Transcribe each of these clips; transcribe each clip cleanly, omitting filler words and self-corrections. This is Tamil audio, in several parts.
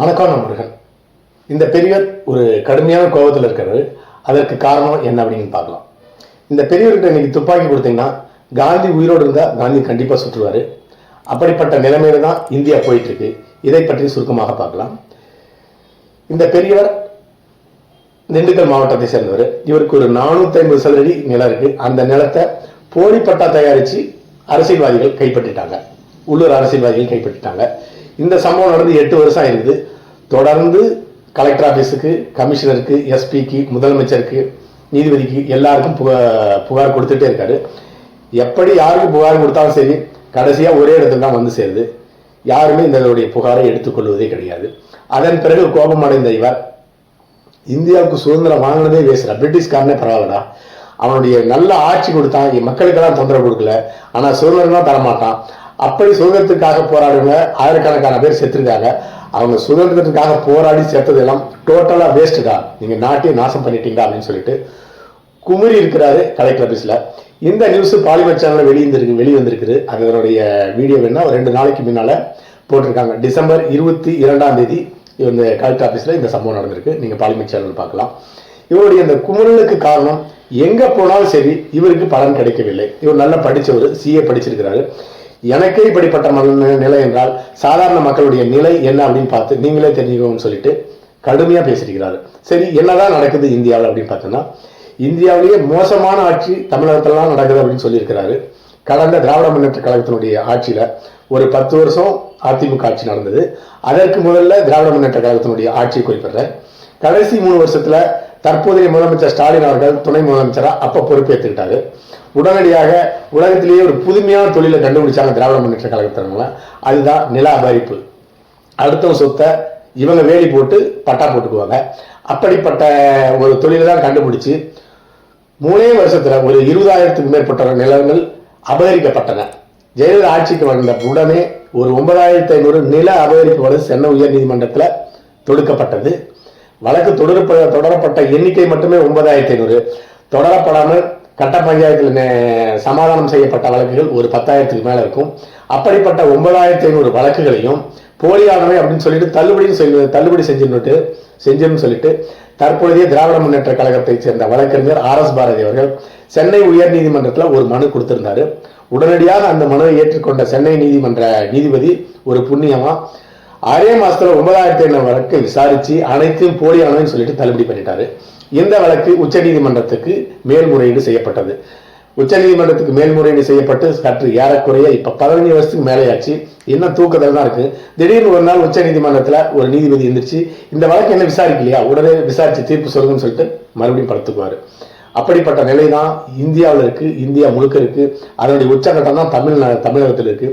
வணக்கம் நண்பர்கள். இந்த பெரியவர் ஒரு கடுமையான கோபத்தில் இருக்கிறாரு. அதற்கு காரணம் என்ன அப்படின்னு பார்க்கலாம். இந்த பெரியவர்கிட்ட இன்னைக்கு துப்பாக்கி கொடுத்தீங்கன்னா காந்தி உயிரோடு இருந்தால் காந்தி கண்டிப்பாக சுற்றுவார். அப்படிப்பட்ட நிலைமையில தான் இந்தியா போயிட்டு இருக்கு. இதை பற்றி சுருக்கமாக பார்க்கலாம். இந்த பெரியவர் திண்டுக்கல் மாவட்டத்தை சேர்ந்தவர். இவருக்கு ஒரு 450 சதுரடி நிலம் இருக்கு. அந்த நிலத்தை போலிப்பட்டா தயாரித்து அரசியல்வாதிகள் கைப்பற்றிட்டாங்க. உள்ளூர் அரசியல்வாதிகள் கைப்பற்றிட்டாங்க. இந்த சம்பவம் நடந்து 8 வருஷம் இருக்குது. தொடர்ந்து கலெக்டர் ஆஃபீஸுக்கு, கமிஷனருக்கு, எஸ்பிக்கு, முதலமைச்சருக்கு, நீதிபதிக்கு எல்லாருக்கும் புகார் கொடுத்துட்டே இருக்காரு. எப்படி யாருக்கு புகார் கொடுத்தாலும் சரி, கடைசியாக ஒரே இடத்துல தான் வந்து சேருது. யாருமே இதனுடைய புகாரை எடுத்துக்கொள்வதே கிடையாது. அதன் பிறகு கோபமடைந்த இவர் இந்தியாவுக்கு சுதந்திரம் வாங்கினதே பேசுகிறார். பிரிட்டிஷ்காரனே பரவாயில்லடா, அவனுடைய நல்ல ஆட்சி கொடுத்தான், மக்களுக்கெல்லாம் தொந்தரவு கொடுக்கல, ஆனால் சுதந்திரம் தான் தரமாட்டான். அப்படி சுதந்திரத்துக்காக போராடுங்க ஆயிரக்கணக்கான பேர் செத்துருக்காங்க. அவங்க சுதந்திரத்துக்காக போராடி செத்ததெல்லாம் டோட்டலாக வேஸ்ட்டுடா, நீங்கள் நாட்டையே நாசம் பண்ணிட்டீங்க அப்படின்னு சொல்லிட்டு குமுறி இருக்கிறாரு கலெக்டர் ஆஃபீஸில். இந்த நியூஸ் பாலிமர் சேனலில் வெளிவந்திருக்குது. அதனுடைய வீடியோ வேணா 2 நாளைக்கு முன்னால் போட்டிருக்காங்க. டிசம்பர் 22 இந்த கலெக்டர் ஆஃபீஸில் இந்த சம்பவம் நடந்திருக்கு. நீங்கள் பாலிமர் சேனல் பார்க்கலாம். இவருடைய இந்த குமுறலுக்கு காரணம் எங்கே போனாலும் சரி இவருக்கு பலன் கிடைக்கவில்லை. இவர் நல்லா படித்தவர், சிஏ படிச்சிருக்கிறாரு. எனக்கே இப்படிப்பட்ட நிலை என்றால் சாதாரண மக்களுடைய நிலை என்ன அப்படின்னு பார்த்து நீங்களே தெரிஞ்சுக்கணும்னு சொல்லிட்டு கடுமையாக பேசியிருக்கிறாரு. சரி, என்னதான் நடக்குது இந்தியாவில் அப்படின்னு பார்த்தோன்னா, இந்தியாவிலேயே மோசமான ஆட்சி தமிழகத்திலாம் நடக்குது அப்படின்னு சொல்லியிருக்கிறாரு. கடந்த திராவிட முன்னேற்ற கழகத்தினுடைய ஆட்சியில் ஒரு 10 வருஷம் அதிமுக ஆட்சி நடந்தது. அதற்கு முதல்ல திராவிட முன்னேற்ற கழகத்தினுடைய ஆட்சியை குறிப்பிடுற கடைசி 3 வருஷத்துல தற்போதைய முதலமைச்சர் ஸ்டாலின் அவர்கள் துணை முதலமைச்சராக அப்போ பொறுப்பேற்றுக்கிட்டாரு. உடனடியாக உலகத்திலேயே ஒரு புதுமையான தொழிலை கண்டுபிடிச்சாங்க திராவிட முன்னேற்ற கழகத்தினங்கள. அதுதான் நில அபகரிப்பு. அடுத்தவங்க சொத்தை இவங்க வேலி போட்டு பட்டா போட்டுக்குவாங்க. அப்படிப்பட்ட ஒரு தொழிலை தான் கண்டுபிடிச்சு 3 வருஷத்துல ஒரு 20,000க்கும் மேற்பட்ட நிலங்கள் அபகரிக்கப்பட்டன. ஜெயலலிதா ஆட்சிக்கு வந்த உடனே ஒரு 9,500 நில அபகரிப்பு வழக்கு சென்னை உயர் நீதிமன்றத்தில் தொடுக்கப்பட்டது. வழக்கு தொடரப்பட்ட எண்ணிக்கை மட்டுமே 9,500. தொடரப்படாமல் கட்ட பஞ்சாயத்தில் சமாதானம் செய்யப்பட்ட வழக்குகள் ஒரு 10,000க்கு மேல இருக்கும். அப்படிப்பட்ட 9,500 வழக்குகளையும் போலியானவை அப்படின்னு சொல்லிட்டு தள்ளுபடி செஞ்சுன்னு சொல்லிட்டு தற்பொழுதைய திராவிட முன்னேற்ற கழகத்தை சேர்ந்த வழக்கறிஞர் RS பாரதி அவர்கள் சென்னை உயர் நீதிமன்றத்தில் ஒரு மனு கொடுத்திருந்தாரு. உடனடியாக அந்த மனுவை ஏற்றுக்கொண்ட சென்னை நீதிமன்ற நீதிபதி ஒரு புண்ணியமா அரே மாசத்துல 9,500 வழக்கு விசாரிச்சு அனைத்தையும் போலியானதுன்னு சொல்லிட்டு தள்ளுபடி பண்ணிட்டாரு. இந்த வழக்கு உச்ச நீதிமன்றத்துக்கு மேல்முறையீடு செய்யப்பட்டது. உச்ச நீதிமன்றத்துக்கு மேல்முறையீடு செய்யப்பட்டு சற்று ஏறக்குறைய இப்ப 15 வருஷத்துக்கு மேலேயாச்சு. இன்னும் தூக்கத்தில் தான் இருக்கு. திடீர்னு ஒரு நாள் உச்ச நீதிமன்றத்துல ஒரு நீதிபதி எந்திரிச்சு இந்த வழக்கு என்ன விசாரிக்கலையா, உடனே விசாரிச்சு தீர்ப்பு சொல்லுங்கன்னு சொல்லிட்டு மறுபடியும் படுத்துக்குவாரு. அப்படிப்பட்ட நிலை தான் இந்தியாவில் இருக்கு, இந்தியா முழுக்க இருக்கு. அதனுடைய உச்சகட்டம் தான் தமிழகத்தில் இருக்கு.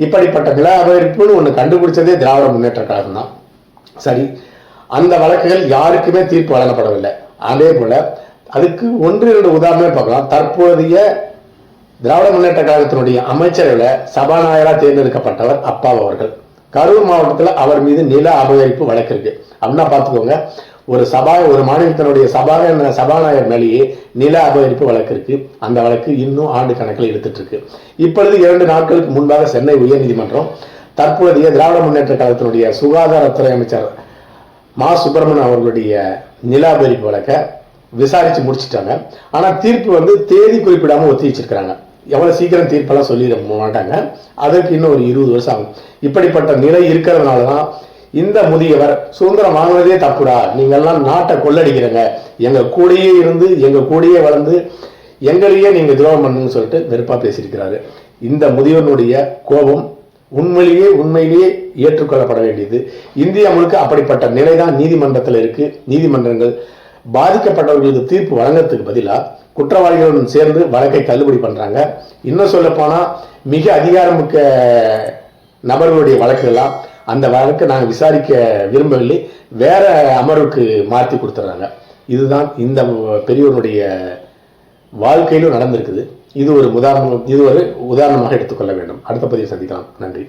இப்படிப்பட்ட நில அபகரிப்புன்னு ஒன்று கண்டுபிடிச்சதே திராவிட முன்னேற்ற கழகம் தான். சரி, அந்த வழக்குகள் யாருக்குமே தீர்ப்பு வழங்கப்படவில்லை. அதே போல அதுக்கு 1-2 உதாரணமே பார்க்கலாம். தற்போதைய திராவிட முன்னேற்ற கழகத்தினுடைய அமைச்சரவையில சபாநாயகராக தேர்ந்தெடுக்கப்பட்டவர் அப்பாவு அவர்கள். கரூர் மாவட்டத்தில் அவர் மீது நில அபகரிப்பு வழக்கு இருக்கு. அப்படின்னா பார்த்துக்கோங்க, ஒரு மாநிலத்தினுடைய சபாநாயகர் மேலேயே நில அபகரிப்பு வழக்கு இருக்கு. அந்த வழக்கு இன்னும் ஆண்டு கணக்கில் எடுத்துட்டு இருக்கு. இப்பொழுது 2 நாட்களுக்கு முன்பாக சென்னை உயர் நீதிமன்றம் தற்போதைய திராவிட முன்னேற்ற கழகத்தினுடைய சுகாதாரத்துறை அமைச்சர் மா சுப்பிரமணியன் அவர்களுடைய நில அபகரிப்பு வழக்கை விசாரிச்சு முடிச்சுட்டாங்க. ஆனா தீர்ப்பு தேதி குறிப்பிடாம ஒத்தி வச்சிருக்கிறாங்க. எவ்வளவு சீக்கிரம் தீர்ப்பெல்லாம் சொல்லிட மாட்டாங்க. அதற்கு இன்னும் ஒரு 20 வருஷம் ஆகும். இப்படிப்பட்ட நிலை இருக்கிறதுனாலதான் இந்த முதியவர் சுதந்திரம் வாங்கினதே தப்புடா, நீங்க எல்லாம் நாட்டை கொள்ளடிக்கிறங்க, எங்க கூடயே இருந்து எங்க கூடயே வளர்ந்து எங்களையே நீங்க துரோகம் பண்ணுன்னு சொல்லிட்டு வெறுப்பா பேசியிருக்கிறாரு. இந்த முதியவனுடைய கோபம் உண்மையிலேயே ஏற்றுக்கொள்ளப்பட வேண்டியது. இந்தியா முழுக்க அப்படிப்பட்ட நிலைதான் நீதிமன்றத்தில் இருக்கு. நீதிமன்றங்கள் பாதிக்கப்பட்டவர்களுக்கு தீர்ப்பு வழங்கறதுக்கு பதிலாக குற்றவாளிகளுடன் சேர்ந்து வழக்கை தள்ளுபடி பண்றாங்க. இன்னும் சொல்ல போனா மிக அதிகாரமிக்க நபர்களுடைய வழக்குகள்லாம் அந்த வழக்கை நாங்கள் விசாரிக்க விரும்பவில்லை, வேற அமர்வுக்கு மாற்றி கொடுத்துட்றாங்க. இதுதான் இந்த பெரியவருடைய வாழ்க்கையிலும் நடந்திருக்குது. இது ஒரு உதாரணமாக எடுத்துக்கொள்ள வேண்டும். அடுத்த பதிவை சந்திக்கலாம். நன்றி.